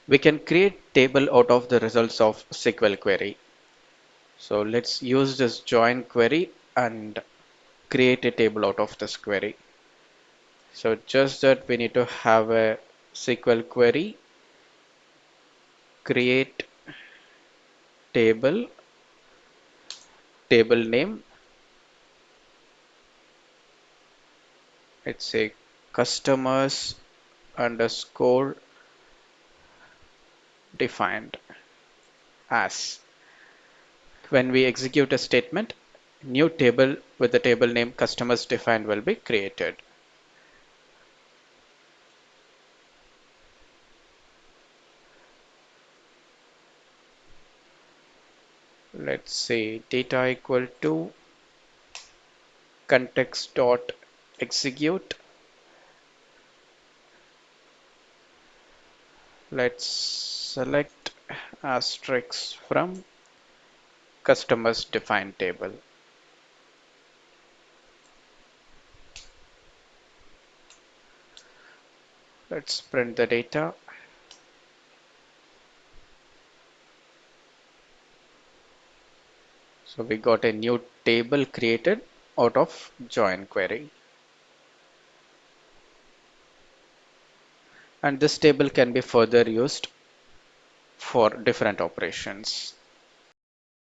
We can create table out of the results of SQL query. So let's use this join query and create a table out of this query. So just that we need to have a SQL query, create table, table name, it's a customers underscore defined as. When we execute a statement, new table with the table name customers defined will be created. Let's say data equal to context dot execute. Let's select asterisk from customers defined table. Let's print the data. So we got a new table created out of join query. And this table can be further used for different operations.